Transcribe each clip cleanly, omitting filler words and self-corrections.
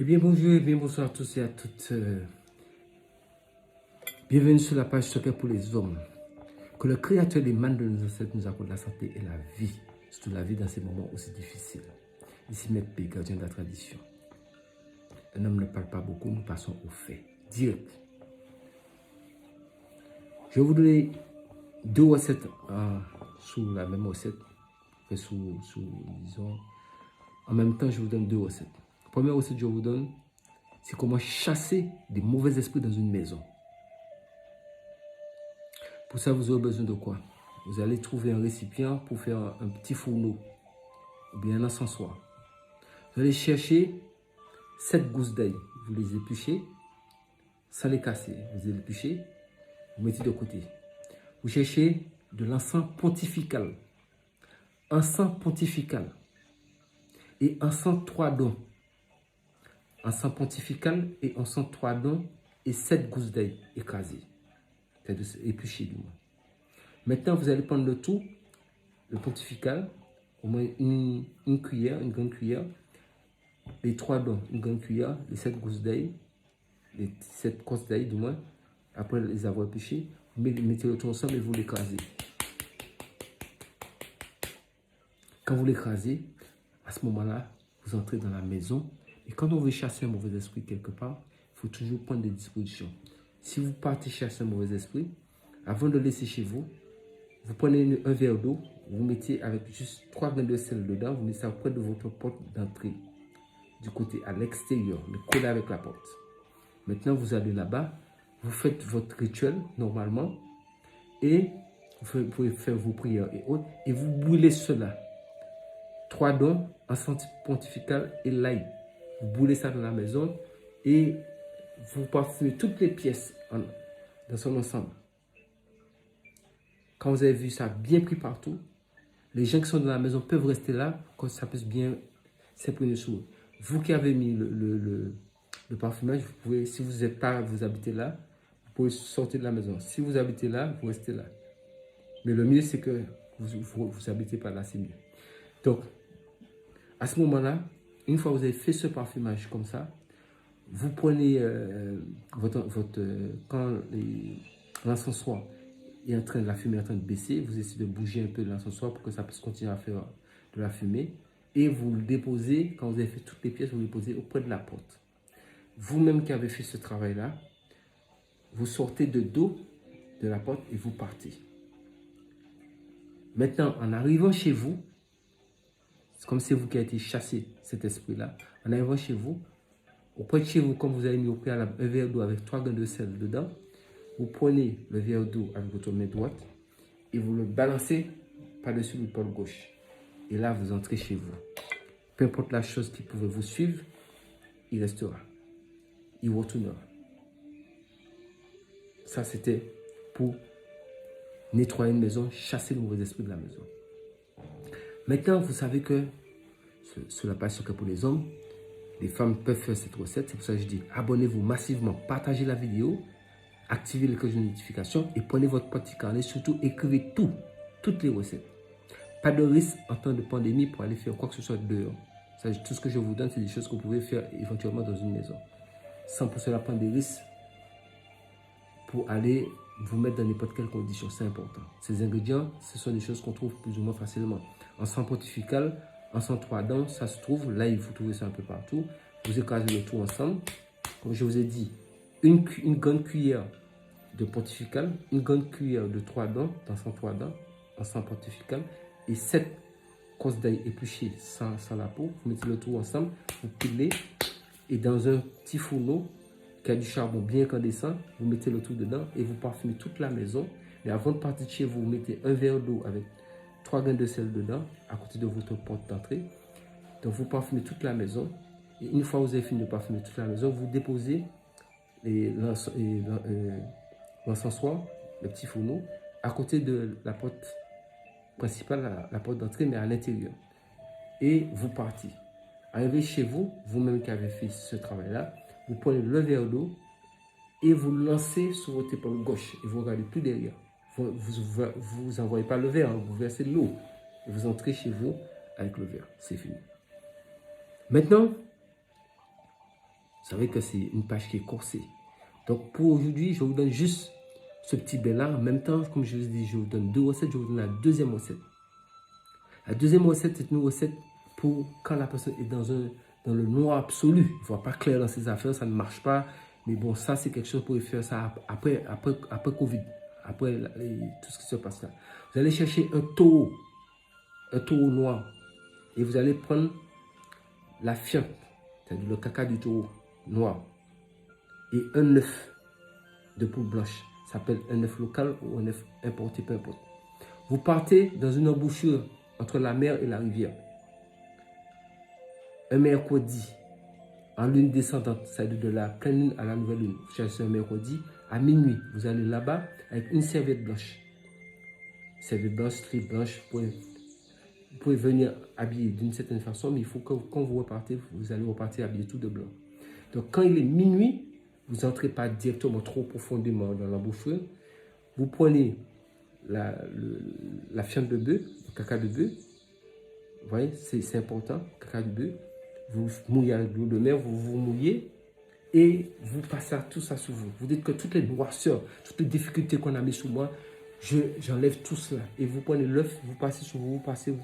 Eh bien, bonjour et bien bonsoir à tous et à toutes. Bienvenue sur la page Secret pour les hommes. Que le Créateur des mannes de nos ancêtres nous accorde la santé et la vie, surtout la vie dans ces moments aussi difficiles. Ici, Maître P, gardien de la tradition. Un homme ne parle pas beaucoup, nous passons aux faits. Direct. Je vais vous donner deux recettes sous la même recette. Disons, en même temps, je vous donne deux recettes. La première recette que je vous donne, c'est comment chasser des mauvais esprits dans une maison. Pour ça, vous aurez besoin de quoi? Vous allez trouver un récipient pour faire un petit fourneau ou bien un encensoir. Vous allez chercher 7 gousses d'ail. Vous les épluchez sans les casser. Vous les épluchez, vous mettez de côté. Vous cherchez de l'encens pontifical. Encens pontifical et encens 3 dons. Encens pontifical et encens 3 dons et 7 gousses d'ail écrasées. Épluchées du moins. Maintenant, vous allez prendre le tout, le pontifical, au moins une cuillère, une grande cuillère, les 3 dents, une grande cuillère, les 7 gousses d'ail, les 7 grosses d'ail du moins, après les avoir épluchées, vous mettez le tout ensemble et vous l'écrasez. Quand vous l'écrasez, à ce moment-là, vous entrez dans la maison et quand on veut chasser un mauvais esprit quelque part, il faut toujours prendre des dispositions. Si vous partez chasser un mauvais esprit, avant de le laisser chez vous, vous prenez un verre d'eau, vous mettez avec juste 3 grains de sel dedans, vous mettez ça près de votre porte d'entrée, du côté à l'extérieur, le coller avec la porte. Maintenant, vous allez là-bas, vous faites votre rituel normalement et vous pouvez faire vos prières et autres et vous brûlez cela. 3 dons, encens pontifical et l'ail. Vous brûlez ça dans la maison et vous parfumez toutes les pièces dans son ensemble. Quand vous avez vu ça bien pris partout, les gens qui sont dans la maison peuvent rester là, quand ça puisse bien s'imprégner sur eux. Vous qui avez mis le parfumage, vous pouvez, si vous n'êtes pas, vous habitez là, vous pouvez sortir de la maison. Si vous habitez là, vous restez là. Mais le mieux, c'est que vous habitez pas là, c'est mieux. Donc, à ce moment-là, une fois que vous avez fait ce parfumage comme ça, vous prenez quand l'encensoir la fumée est en train de baisser, vous essayez de bouger un peu l'encensoir pour que ça puisse continuer à faire de la fumée. Et vous le déposez, quand vous avez fait toutes les pièces, vous le déposez auprès de la porte. Vous-même qui avez fait ce travail-là, vous sortez de dos de la porte et vous partez. Maintenant, en arrivant chez vous, c'est comme si c'est vous qui avez été chassé cet esprit-là. En arrivant chez vous, auprès de chez vous, comme vous avez mis au préalable un verre d'eau avec 3 grains de sel dedans, vous prenez le verre d'eau avec votre main droite et vous le balancez par-dessus le pôle gauche. Et là, vous entrez chez vous. Peu importe la chose qui pouvait vous suivre, il restera. Il retournera. Ça, c'était pour nettoyer une maison, chasser le mauvais esprit de la maison. Maintenant, vous savez que sur la page Secret pour les hommes, les femmes peuvent faire cette recette. C'est pour ça que je dis abonnez-vous massivement, partagez la vidéo, activez les cloches de notification et prenez votre petit carnet. Surtout, écrivez toutes les recettes. Pas de risque en temps de pandémie pour aller faire quoi que ce soit dehors. Tout ce que je vous donne, c'est des choses que vous pouvez faire éventuellement dans une maison. Sans pour cela prendre des risques pour aller vous mettre dans n'importe quelle condition. C'est important. Ces ingrédients, ce sont des choses qu'on trouve plus ou moins facilement. Encens pontifical, encens 3 dents, ça se trouve. Là, il faut trouver ça un peu partout. Vous écrasez le tout ensemble. Comme je vous ai dit, une grande cuillère de pontifical, une grande cuillère de 3 dents, d'encens 3 dents, encens pontifical, et 7 grosses d'ail épluchées sans la peau. Vous mettez le tout ensemble, vous pilez, et dans un petit fourneau qui a du charbon bien incandescent, vous mettez le tout dedans et vous parfumez toute la maison. Mais avant de partir de chez vous, vous mettez un verre d'eau avec 3 grains de sel dedans, à côté de votre porte d'entrée. Donc vous parfumez toute la maison. Et une fois que vous avez fini de parfumer toute la maison, vous déposez l'encensoir, le petit fourneau, à côté de la porte principale, la porte d'entrée, mais à l'intérieur. Et vous partez. Arrivé chez vous, vous-même qui avez fait ce travail-là, vous prenez le verre d'eau et vous le lancez sur votre épaule gauche et vous ne regardez plus derrière. Vous envoyez pas le verre, hein, vous versez de l'eau et vous entrez chez vous avec le verre. C'est fini. Maintenant, savez que c'est une page qui est corsée. Donc pour aujourd'hui, je vous donne juste ce petit bain-là. En même temps, comme je vous dis, je vous donne 2 recettes. Je vous donne la deuxième recette. La deuxième recette, c'est une recette pour quand la personne est dans le noir absolu. Il ne voit pas clair dans ses affaires, ça ne marche pas. Mais bon, ça, c'est quelque chose pour faire ça après Covid, après tout ce qui se passe là. Vous allez chercher un taureau noir. Et vous allez prendre la fiente, c'est-à-dire le caca du taureau noir. Et un œuf de poule blanche. Ça s'appelle un œuf local ou un œuf importé, peu importe. Vous partez dans une embouchure entre la mer et la rivière. Un mercredi, en lune descendante, c'est-à-dire de la pleine lune à la nouvelle lune. Vous cherchez un mercredi, à minuit, vous allez là-bas avec une serviette blanche. Serviette blanche, slip blanche, vous pouvez venir habiller d'une certaine façon, mais il faut que quand vous repartez, vous allez repartir habillé tout de blanc. Donc quand il est minuit, vous n'entrez pas directement trop profondément dans l'embouchure. Vous prenez la fiente de bœuf, le caca de bœuf. Vous voyez, c'est important, caca de bœuf. Vous mouillez avec l'eau de mer, vous vous mouillez et vous passez tout ça sur vous. Vous dites que toutes les noirceurs, toutes les difficultés qu'on a mis sur moi, j'enlève tout cela. Et vous prenez l'œuf, vous passez sur vous, vous passez.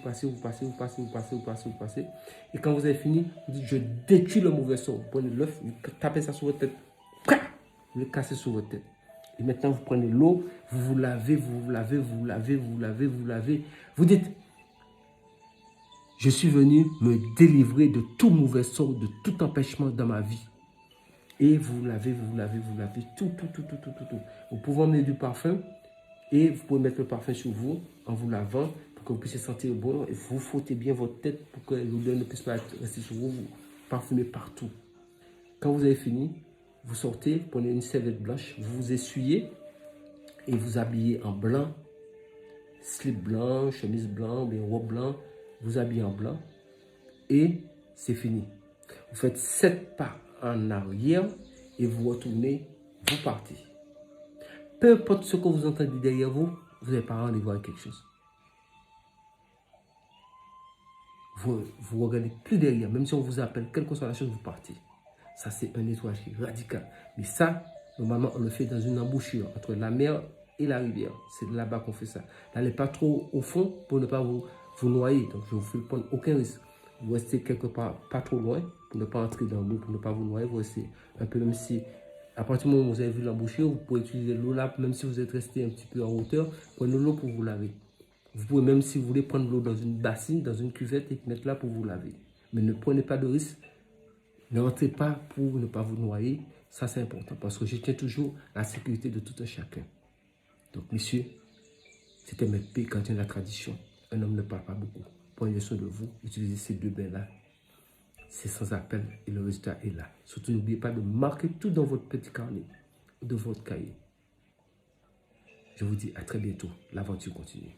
Et quand vous avez fini, vous dites, je détruis le mauvais sort. Vous prenez l'œuf, vous tapez ça sur votre tête. Vous le cassez sur votre tête. Et maintenant, vous prenez l'eau, vous lavez. Vous dites, je suis venu me délivrer de tout mauvais sort, de tout empêchement dans ma vie. Et vous lavez tout. Vous pouvez emmener du parfum et vous pouvez mettre le parfum sur vous en vous lavant pour que vous puissiez sentir bon. Et vous frottez bien votre tête pour que l'odeur ne puisse pas rester sur vous. Vous parfumez partout. Quand vous avez fini, vous sortez, vous prenez une serviette blanche, vous vous essuyez et vous habillez en blanc, slip blanc, chemise blanc, robe blanc. Vous habillez en blanc et c'est fini. Vous faites 7 pas en arrière et vous retournez, vous partez. Peu importe ce que vous entendez derrière vous, vous n'avez pas rendez-vous avec quelque chose. Vous ne regardez plus derrière, même si on vous appelle, quelle que soit la chose, vous partez. Ça, c'est un nettoyage radical. Mais ça, normalement, on le fait dans une embouchure entre la mer et la rivière. C'est là-bas qu'on fait ça. N'allez pas trop au fond pour ne pas vous noyer. Donc, je ne vous fais prendre aucun risque. Vous restez quelque part, pas trop loin, pour ne pas entrer dans l'eau, pour ne pas vous noyer. Vous restez un peu, même si, à partir du moment où vous avez vu l'embouchure, vous pouvez utiliser l'eau là, même si vous êtes resté un petit peu en hauteur, prenez l'eau pour vous laver. Vous pouvez même, si vous voulez, prendre l'eau dans une bassine, dans une cuvette et mettre là pour vous laver. Mais ne prenez pas de risque. Ne rentrez pas pour ne pas vous noyer. Ça, c'est important parce que je tiens toujours à la sécurité de tout un chacun. Donc, messieurs, c'était mes pires gardiens de la tradition. Un homme ne parle pas beaucoup. Prenez soin de vous. Utilisez ces 2 bains-là. C'est sans appel et le résultat est là. Surtout, n'oubliez pas de marquer tout dans votre petit carnet, de votre cahier. Je vous dis à très bientôt. L'aventure continue.